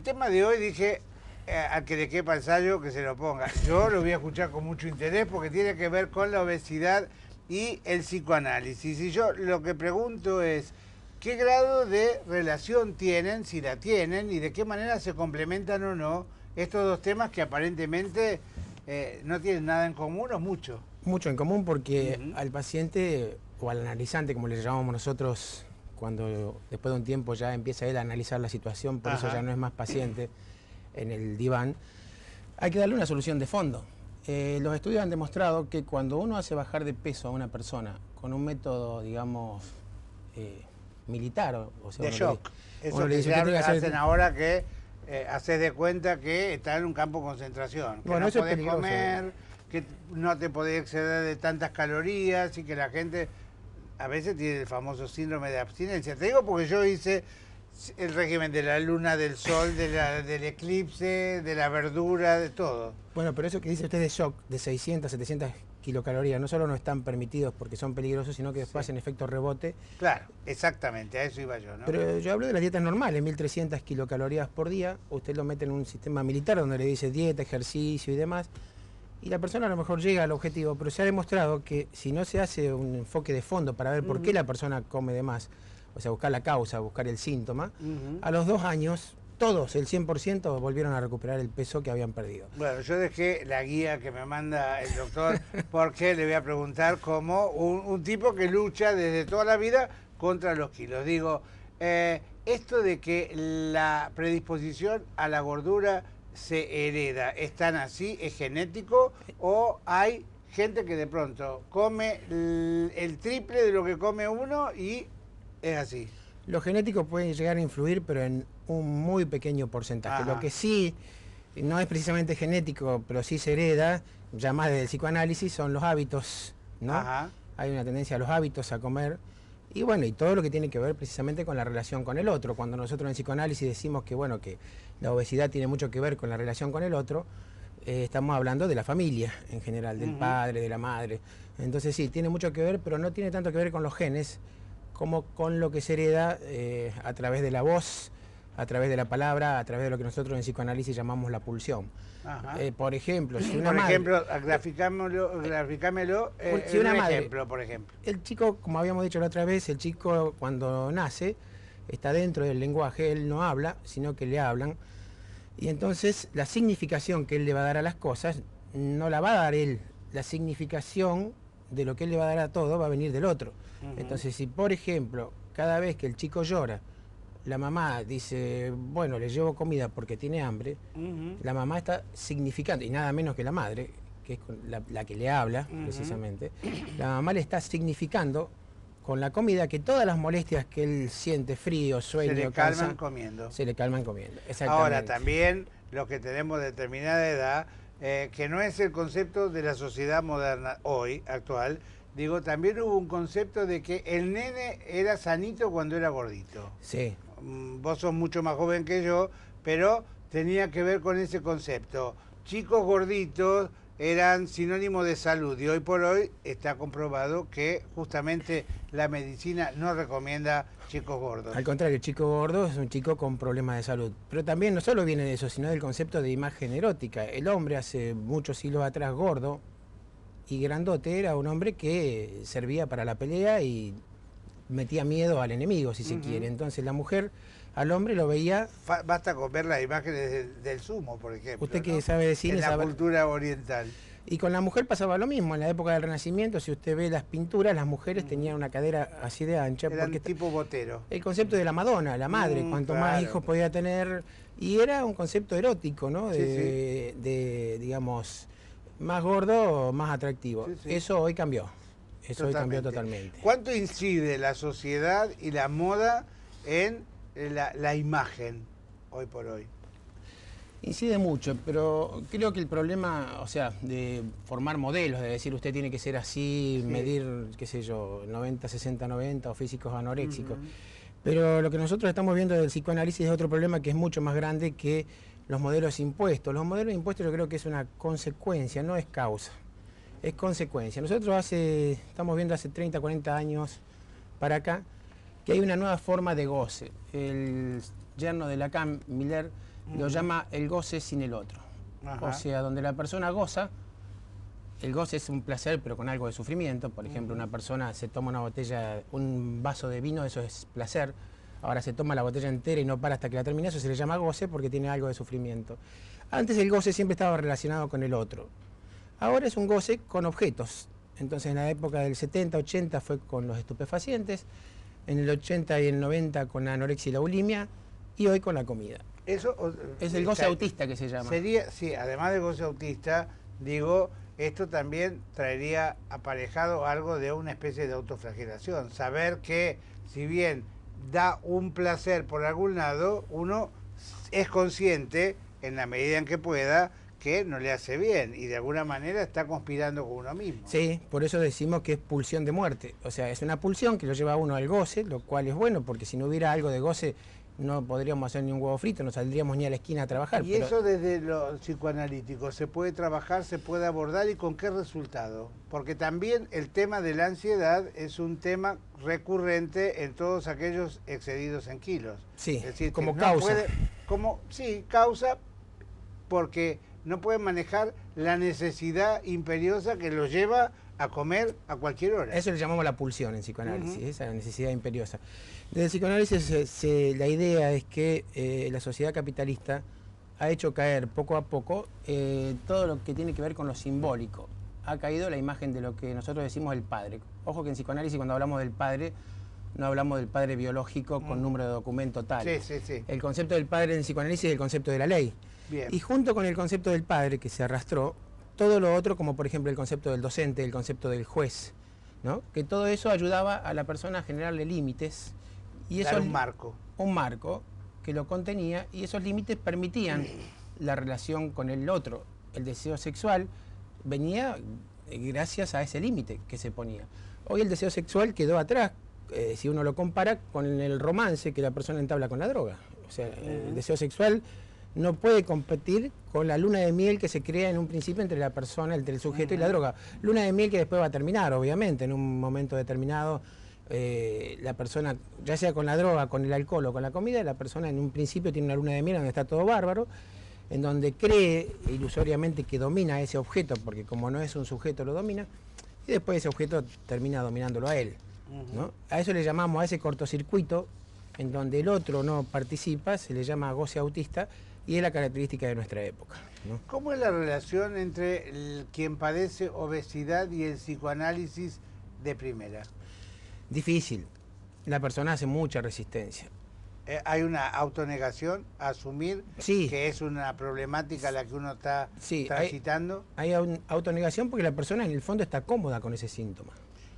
tema de hoy dije, al que le quepa el ensayo, que se lo ponga. Yo lo voy a escuchar con mucho interés porque tiene que ver con la obesidad y el psicoanálisis. Y yo lo que pregunto es, ¿qué grado de relación tienen, si la tienen, y de qué manera se complementan o no estos dos temas que aparentemente no tienen nada en común o mucho? Mucho en común porque al paciente o al analizante, como le llamamos nosotros, cuando después de un tiempo ya empieza él a analizar la situación, por eso ya no es más paciente en el diván, hay que darle una solución de fondo. Los estudios han demostrado que cuando uno hace bajar de peso a una persona con un método, digamos, militar, o sea, de shock. Eso le que dice, hacen ahora que haces de cuenta que está en un campo de concentración, que bueno, no eso podés es comer, que no te podés exceder de tantas calorías y que la gente a veces tiene el famoso síndrome de abstinencia. Te digo porque yo hice el régimen de la luna, del sol, del eclipse, de la verdura, de todo. Bueno, pero eso que dice usted de shock, de 600, 700 kilocalorías, no solo no están permitidos porque son peligrosos, sino que después hacen efecto rebote. Claro, exactamente, a eso iba yo, ¿no? Pero yo hablo de las dietas normales, 1300 kilocalorías por día, usted lo mete en un sistema militar donde le dice dieta, ejercicio y demás, y la persona a lo mejor llega al objetivo, pero se ha demostrado que si no se hace un enfoque de fondo para ver por qué la persona come de más, o sea, buscar la causa, buscar el síntoma, a los 2 años, todos, el 100%, volvieron a recuperar el peso que habían perdido. Bueno, yo dejé la guía que me manda el doctor porque le voy a preguntar como un tipo que lucha desde toda la vida contra los kilos. Digo, esto de que la predisposición a la gordura se hereda, ¿es tan así? ¿Es genético? ¿O hay gente que de pronto come el triple de lo que come uno y es así? Lo genético puede llegar a influir, pero en un muy pequeño porcentaje. Lo que sí no es precisamente genético, pero sí se hereda, ya más desde el psicoanálisis, son los hábitos, ¿no? Hay una tendencia a los hábitos, a comer, y bueno, y todo lo que tiene que ver precisamente con la relación con el otro. Cuando nosotros en psicoanálisis decimos que, bueno, que la obesidad tiene mucho que ver con la relación con el otro, estamos hablando de la familia en general, del padre, de la madre. Entonces sí, tiene mucho que ver, pero no tiene tanto que ver con los genes, como con lo que se hereda a través de la voz, a través de la palabra, a través de lo que nosotros en psicoanálisis llamamos la pulsión. Por ejemplo, si una madre... Graficámelo, si una madre, ejemplo, por ejemplo. El chico, como habíamos dicho la otra vez, el chico cuando nace está dentro del lenguaje, él no habla, sino que le hablan, y entonces la significación que él le va a dar a las cosas no la va a dar él, la significación de lo que él le va a dar a todo va a venir del otro. Entonces, si por ejemplo, cada vez que el chico llora, la mamá dice, bueno, le llevo comida porque tiene hambre, la mamá está significando, y nada menos que la madre, que es la que le habla, precisamente, la mamá le está significando con la comida que todas las molestias que él siente, frío, sueño, se le calman comiendo. Se le calman comiendo, exactamente. Ahora, también los que tenemos determinada edad, que no es el concepto de la sociedad moderna hoy, actual, digo, también hubo un concepto de que el nene era sanito cuando era gordito. Sí. Vos sos mucho más joven que yo, pero tenía que ver con ese concepto. Chicos gorditos eran sinónimo de salud y hoy por hoy está comprobado que justamente la medicina no recomienda chicos gordos. Al contrario, el chico gordo es un chico con problemas de salud. Pero también no solo viene de eso, sino del concepto de imagen erótica. El hombre hace muchos siglos atrás gordo y grandote era un hombre que servía para la pelea y metía miedo al enemigo, si se quiere. Entonces la mujer al hombre lo veía... Basta con ver las imágenes del sumo, por ejemplo. Usted que sabe de cine... En la cultura oriental. Y con la mujer pasaba lo mismo. En la época del Renacimiento, si usted ve las pinturas, las mujeres tenían una cadera así de ancha. Eran porque tipo botero. El concepto de la Madonna, la madre, cuanto más hijos podía tener. Y era un concepto erótico, ¿no? De digamos, más gordo, más atractivo. Eso hoy cambió. Eso hoy cambió totalmente. ¿Cuánto incide la sociedad y la moda en la imagen hoy por hoy? Incide mucho, pero creo que el problema, o sea, de formar modelos, de decir usted tiene que ser así, medir, qué sé yo, 90, 60, 90 o físicos anoréxicos. Pero lo que nosotros estamos viendo del psicoanálisis es otro problema que es mucho más grande que los modelos impuestos. Los modelos impuestos yo creo que es una consecuencia, no es causa, es consecuencia. Nosotros estamos viendo hace 30, 40 años para acá que hay una nueva forma de goce. El yerno de Lacan, Miller, lo llama el goce sin el otro. O sea, donde la persona goza, el goce es un placer pero con algo de sufrimiento. Por ejemplo, una persona se toma una botella, un vaso de vino, eso es placer. Ahora se toma la botella entera y no para hasta que la termina, eso se le llama goce porque tiene algo de sufrimiento. Antes el goce siempre estaba relacionado con el otro. Ahora es un goce con objetos. Entonces en la época del 70, 80 fue con los estupefacientes, en el 80 y el 90 con la anorexia y la bulimia, y hoy con la comida. Eso es el goce autista que se llama. Sería, sí, además del goce autista, digo, esto también traería aparejado algo de una especie de autoflagelación. Saber que si bien da un placer por algún lado, uno es consciente, en la medida en que pueda, que no le hace bien y de alguna manera está conspirando con uno mismo. Sí, por eso decimos que es pulsión de muerte. O sea, es una pulsión que lo lleva a uno al goce, lo cual es bueno, porque si no hubiera algo de goce no podríamos hacer ni un huevo frito, no saldríamos ni a la esquina a trabajar. Y eso desde lo psicoanalítico, ¿se puede trabajar, se puede abordar y con qué resultado? Porque también el tema de la ansiedad es un tema recurrente en todos aquellos excedidos en kilos. Sí, es decir, como no causa. Sí, causa porque no pueden manejar la necesidad imperiosa que los lleva a comer a cualquier hora. Eso le llamamos la pulsión en psicoanálisis, esa necesidad imperiosa. Desde el psicoanálisis la idea es que la sociedad capitalista ha hecho caer poco a poco todo lo que tiene que ver con lo simbólico. Ha caído la imagen de lo que nosotros decimos el padre. Ojo que en psicoanálisis cuando hablamos del padre, no hablamos del padre biológico con número de documento tal. Sí, sí, sí. El concepto del padre en psicoanálisis es el concepto de la ley. Bien. Y junto con el concepto del padre que se arrastró, todo lo otro, como por ejemplo el concepto del docente, el concepto del juez, ¿no? Que todo eso ayudaba a la persona a generarle límites. Y eso, un marco. Un marco que lo contenía y esos límites permitían la relación con el otro. El deseo sexual venía gracias a ese límite que se ponía. Hoy el deseo sexual quedó atrás, si uno lo compara con el romance que la persona entabla con la droga. O sea, el deseo sexual no puede competir con la luna de miel que se crea en un principio entre la persona, entre el sujeto y la droga. Luna de miel que después va a terminar, obviamente, en un momento determinado. La persona, ya sea con la droga, con el alcohol o con la comida, la persona en un principio tiene una luna de miel donde está todo bárbaro, en donde cree ilusoriamente que domina ese objeto, porque como no es un sujeto lo domina, y después ese objeto termina dominándolo a él, ¿no? A eso le llamamos, a ese cortocircuito, en donde el otro no participa, se le llama goce autista, y es la característica de nuestra época, ¿no? ¿Cómo es la relación entre quien padece obesidad y el psicoanálisis de primera? Difícil. La persona hace mucha resistencia. ¿Hay una autonegación a asumir sí, que es una problemática la que uno está transitando? Hay autonegación porque la persona en el fondo está cómoda con ese síntoma.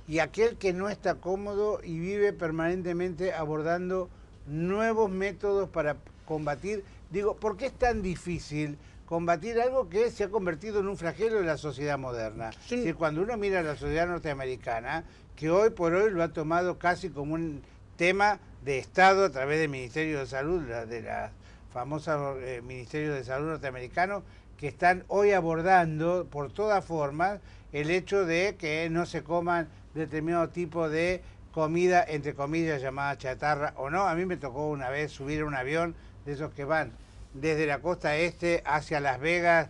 Y aquel que no está cómodo y vive permanentemente abordando nuevos métodos para combatir, digo, ¿por qué es tan difícil combatir algo que se ha convertido en un flagelo de la sociedad moderna? Sí. Es decir, cuando uno mira a la sociedad norteamericana, que hoy por hoy lo ha tomado casi como un tema de Estado a través del Ministerio de Salud, de la famosa Ministerio de Salud norteamericano, que están hoy abordando por todas formas el hecho de que no se coman determinado tipo de comida, entre comillas, llamada chatarra o no. A mí me tocó una vez subir a un avión de esos que van desde la costa este hacia Las Vegas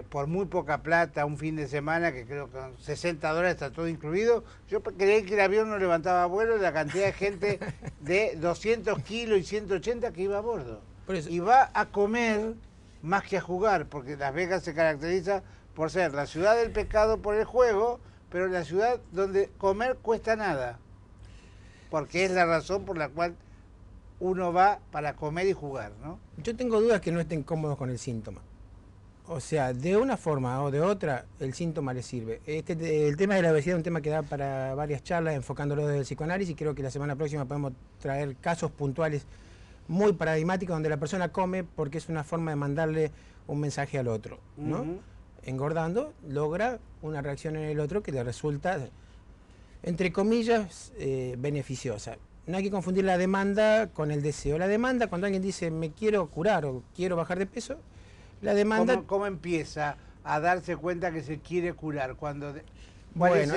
por muy poca plata, un fin de semana, que creo que con $60 está todo incluido. Yo creí que el avión no levantaba vuelo de la cantidad de gente de 200 kilos y 180 que iba a bordo. Y va a comer más que a jugar, porque Las Vegas se caracteriza por ser la ciudad del pecado por el juego, pero la ciudad donde comer cuesta nada, porque es la razón por la cual uno va para comer y jugar, ¿no? Yo tengo dudas que no estén cómodos con el síntoma. O sea, de una forma o de otra, el síntoma les sirve. El tema de la obesidad es un tema que da para varias charlas, enfocándolo desde el psicoanálisis. Creo que la semana próxima podemos traer casos puntuales muy paradigmáticos donde la persona come porque es una forma de mandarle un mensaje al otro, ¿no? Engordando, logra una reacción en el otro que le resulta, entre comillas, beneficiosa. No hay que confundir la demanda con el deseo. La demanda, cuando alguien dice me quiero curar o quiero bajar de peso, la demanda... ¿Cómo empieza a darse cuenta que se quiere curar? Bueno,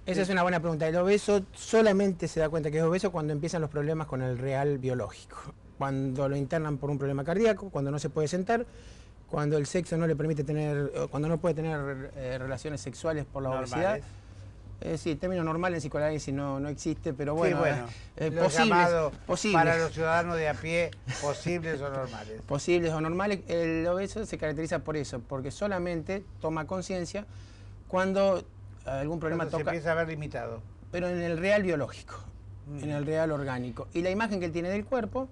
esa es una buena pregunta. El obeso solamente se da cuenta que es obeso cuando empiezan los problemas con el real biológico. cuando lo internan por un problema cardíaco, cuando no se puede sentar, cuando el sexo no le permite tener, cuando no puede tener relaciones sexuales por la obesidad. Sí, término normal en psicoanálisis no existe, pero bueno, sí, bueno posibles. Para los ciudadanos de a pie, posibles o normales. Posibles o normales. El obeso se caracteriza por eso, porque solamente toma conciencia cuando algún problema se empieza a ver limitado. Pero en el real biológico, en el real orgánico. Y la imagen que él tiene del cuerpo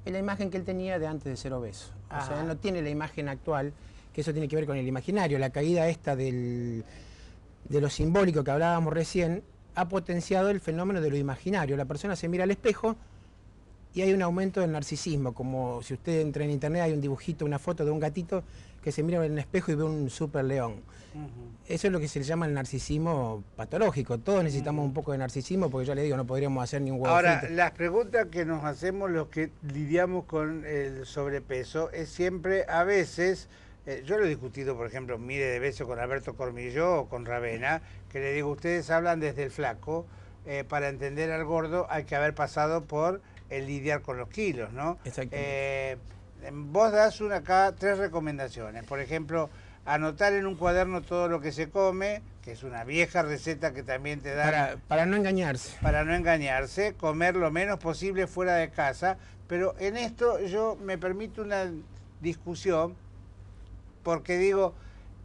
es la imagen que él tenía de antes de ser obeso. O sea, él no tiene la imagen actual, que eso tiene que ver con el imaginario. La caída esta de lo simbólico que hablábamos recién ha potenciado el fenómeno de lo imaginario. La persona se mira al espejo y hay un aumento del narcisismo, como si usted entra en internet, hay un dibujito, una foto de un gatito que se mira en el espejo y ve un super león. Eso es lo que se le llama el narcisismo patológico. Todos necesitamos un poco de narcisismo, porque yo le digo, no podríamos hacer ni un huevo Ahora, frito. las preguntas que nos hacemos los que lidiamos con el sobrepeso es siempre, a veces, yo lo he discutido, por ejemplo, mire de beso con Alberto Cormilló o con Ravena, que le digo, ustedes hablan desde el flaco, para entender al gordo hay que haber pasado por el lidiar con los kilos, ¿no? Exactamente. Vos das acá 3 recomendaciones, por ejemplo, anotar en un cuaderno todo lo que se come, que es una vieja receta que también te dan... Para no engañarse. Para no engañarse, comer lo menos posible fuera de casa, pero en esto yo me permito una discusión, porque digo,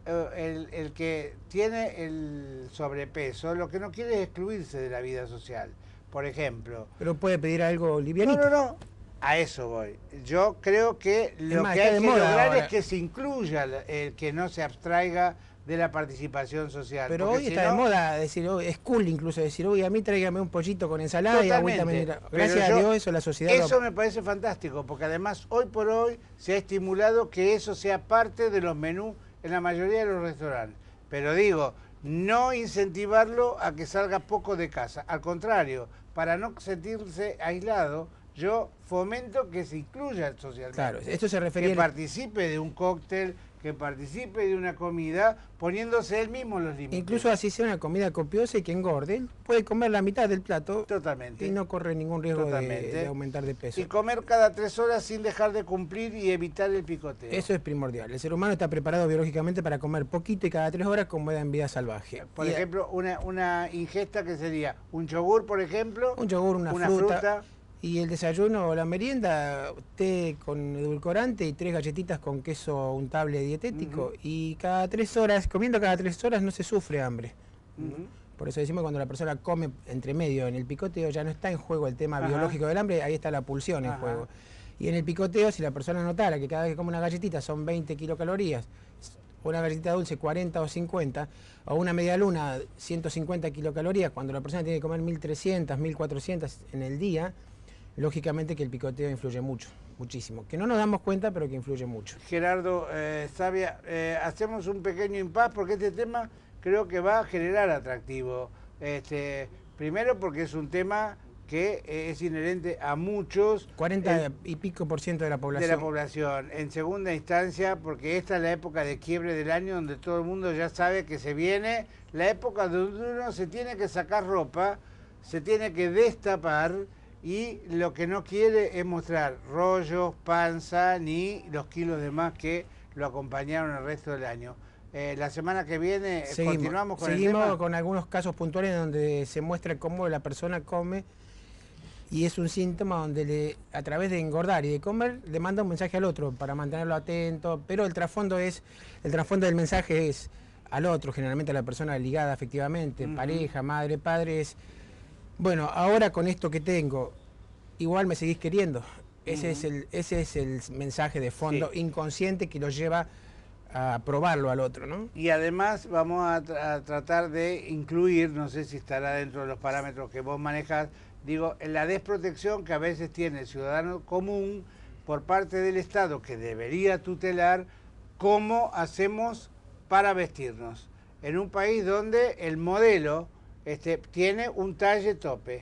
el que tiene el sobrepeso, lo que no quiere es excluirse de la vida social, por ejemplo. Pero puede pedir algo livianito. No, a eso voy. Yo creo que lo que hay que lograr es que se incluya el que no se abstraiga de la participación social. Pero hoy está de moda decir, es cool incluso decir, uy, a mí tráigame un pollito con ensalada y agüita mineral. Gracias a Dios eso la sociedad... Eso me parece fantástico, porque además hoy por hoy se ha estimulado que eso sea parte de los menús en la mayoría de los restaurantes. Pero digo, no incentivarlo a que salga poco de casa. Al contrario, para no sentirse aislado, yo fomento que se incluya socialmente. Claro, esto se refería... Que participe de un cóctel, que participe de una comida, poniéndose él mismo los límites. Incluso así sea una comida copiosa y que engorde, él puede comer la mitad del plato. Totalmente. Y no corre ningún riesgo de aumentar de peso. Y comer cada 3 horas sin dejar de cumplir y evitar el picoteo. Eso es primordial. El ser humano está preparado biológicamente para comer poquito y cada 3 horas como en vida salvaje. Por ejemplo, una ingesta que sería un yogur, por ejemplo. Un yogur, una fruta. Y el desayuno o la merienda, té con edulcorante y 3 galletitas con queso untable dietético. Y cada 3 horas, comiendo cada 3 horas no se sufre hambre. Por eso decimos que cuando la persona come entre medio en el picoteo ya no está en juego el tema biológico del hambre, ahí está la pulsión en juego. Y en el picoteo, si la persona notara que cada vez que come una galletita son 20 kilocalorías, una galletita dulce 40 o 50, o una media luna 150 kilocalorías, cuando la persona tiene que comer 1300, 1400 en el día, lógicamente que el picoteo influye mucho, muchísimo. Que no nos damos cuenta, pero que influye mucho. Gerardo, Savia, hacemos un pequeño impas porque este tema creo que va a generar atractivo. Primero porque es un tema que es inherente a muchos. 40 y pico % de la población. De la población. En segunda instancia, porque esta es la época de quiebre del año donde todo el mundo ya sabe que se viene la época donde uno se tiene que sacar ropa, se tiene que destapar, y lo que no quiere es mostrar rollos, panza, ni los kilos de más que lo acompañaron el resto del año. La semana que viene continuamos con el tema. Seguimos con algunos casos puntuales donde se muestra cómo la persona come y es un síntoma donde a través de engordar y de comer le manda un mensaje al otro para mantenerlo atento, pero el trasfondo del mensaje es al otro, generalmente a la persona ligada afectivamente, pareja, madre, padre, es... Bueno, ahora con esto que tengo, igual me seguís queriendo. Ese es el mensaje de fondo inconsciente que lo lleva a probarlo al otro, ¿no? Y además vamos a tratar de incluir, no sé si estará dentro de los parámetros que vos manejás, digo, en la desprotección que a veces tiene el ciudadano común por parte del Estado, que debería tutelar cómo hacemos para vestirnos. En un país donde el modelo tiene un talle tope.